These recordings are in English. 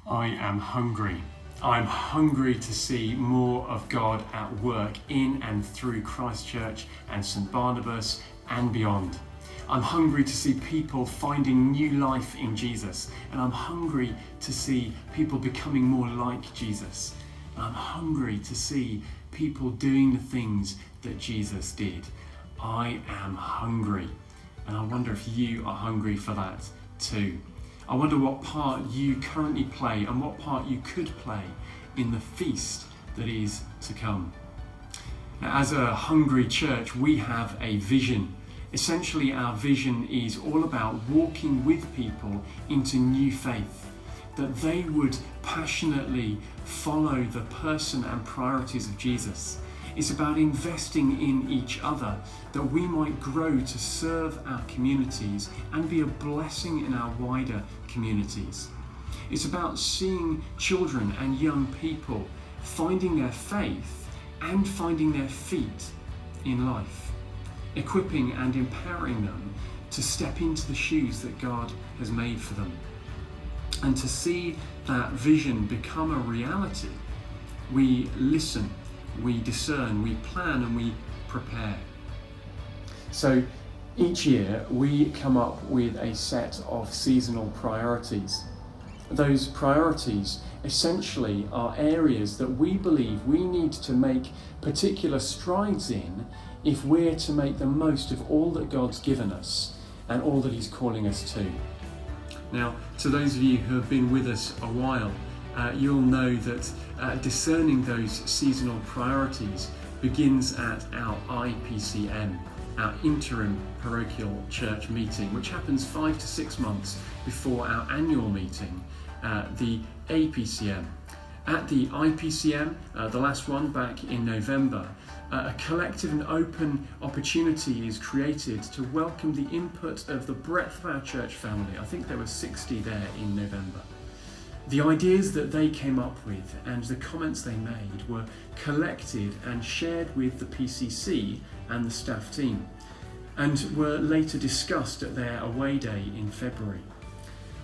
I am hungry. I'm hungry to see more of God at work in and through Christchurch and St Barnabas and beyond. I'm hungry to see people finding new life in Jesus, and I'm hungry to see people becoming more like Jesus. I'm hungry to see people doing the things that Jesus did. I am hungry, and I wonder if you are hungry for that too. I wonder what part you currently play and what part you could play in the feast that is to come. Now, as a hungry church, we have a vision. Essentially, our vision is all about walking with people into new faith, that they would passionately follow the person and priorities of Jesus. It's about investing in each other, that we might grow to serve our communities and be a blessing in our wider communities. It's about seeing children and young people finding their faith and finding their feet in life, equipping and empowering them to step into the shoes that God has made for them. And to see that vision become a reality, we listen, we discern, we plan, and we prepare. So each year we come up with a set of seasonal priorities. Those priorities essentially are areas that we believe we need to make particular strides in if we're to make the most of all that God's given us and all that He's calling us to. Now, to those of you who have been with us a while, you'll know that discerning those seasonal priorities begins at our APCM, our interim parochial church meeting, which happens 5 to 6 months before our annual meeting, the APCM. At the IPCM, the last one back in November, a collective and open opportunity is created to welcome the input of the breadth of our church family. I think there were 60 there in November. The ideas that they came up with and the comments they made were collected and shared with the PCC and the staff team, and were later discussed at their away day in February.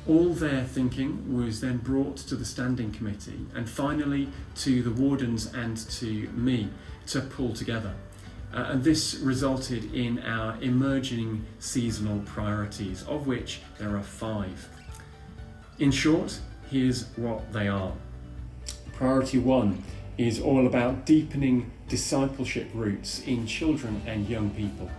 All their thinking was then brought to the standing committee and finally to the wardens and to me to pull together. And this resulted in our emerging seasonal priorities, of which there are 5. In short, here's what they are. Priority 1 is all about deepening discipleship roots in children and young people.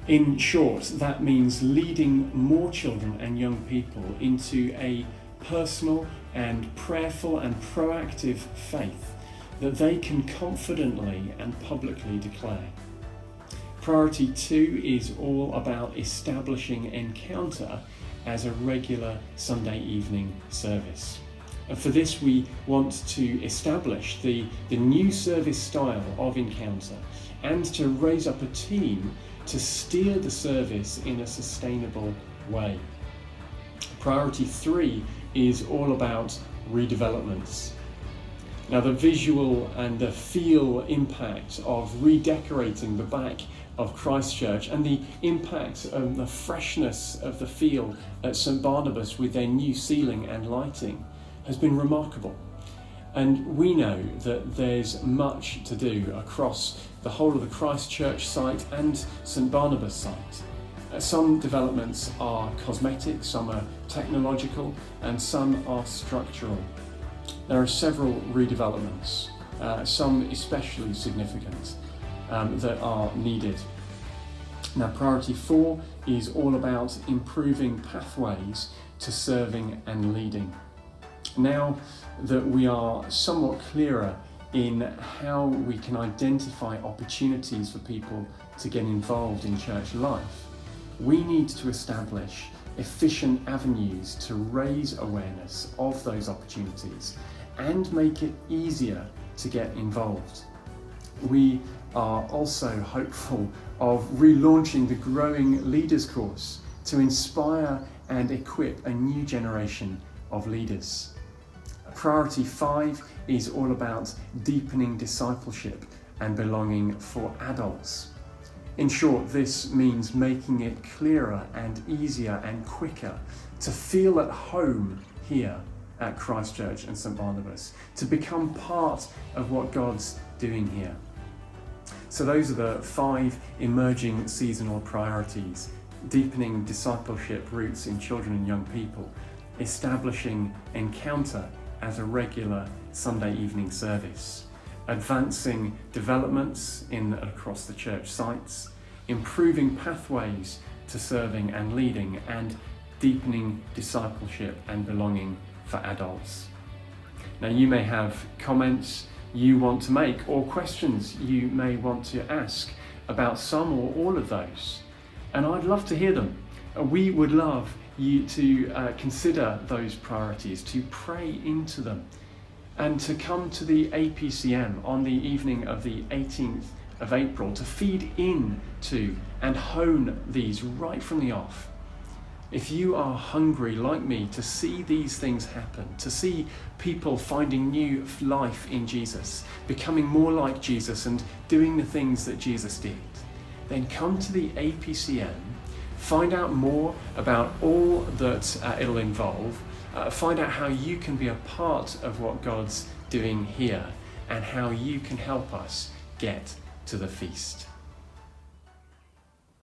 In short, that means leading more children and young people into a personal and prayerful and proactive faith that they can confidently and publicly declare. Priority 2 is all about establishing Encounter as a regular Sunday evening service. And for this, we want to establish the new service style of Encounter and to raise up a team to steer the service in a sustainable way. Priority 3 is all about redevelopments. Now, the visual and the feel impact of redecorating the back of Christchurch and the impact of the freshness of the feel at St Barnabas with their new ceiling and lighting has been remarkable. And we know that there's much to do across the whole of the Christchurch site and St Barnabas site. Some developments are cosmetic, some are technological, and some are structural. There are several redevelopments, some especially significant, that are needed. Now, priority 4 is all about improving pathways to serving and leading. Now that we are somewhat clearer in how we can identify opportunities for people to get involved in church life, we need to establish efficient avenues to raise awareness of those opportunities and make it easier to get involved. We are also hopeful of relaunching the growing leaders course to inspire and equip a new generation of leaders. Priority 5 is all about deepening discipleship and belonging for adults. In short, this means making it clearer and easier and quicker to feel at home here at Christ Church and St Barnabas, to become part of what God's doing here. So those are the 5 emerging seasonal priorities: deepening discipleship roots in children and young people, establishing Encounter as a regular Sunday evening service, advancing developments in and across the church sites, improving pathways to serving and leading, and deepening discipleship and belonging for adults. Now, you may have comments you want to make or questions you may want to ask about some or all of those, and I'd love to hear them. We would love you to consider those priorities, to pray into them, and to come to the APCM on the evening of the 18th of April to feed into and hone these right from the off. If you are hungry, like me, to see these things happen, to see people finding new life in Jesus, becoming more like Jesus and doing the things that Jesus did, then come to the APCM, find out more about all that it'll involve, find out how you can be a part of what God's doing here and how you can help us get to the feast.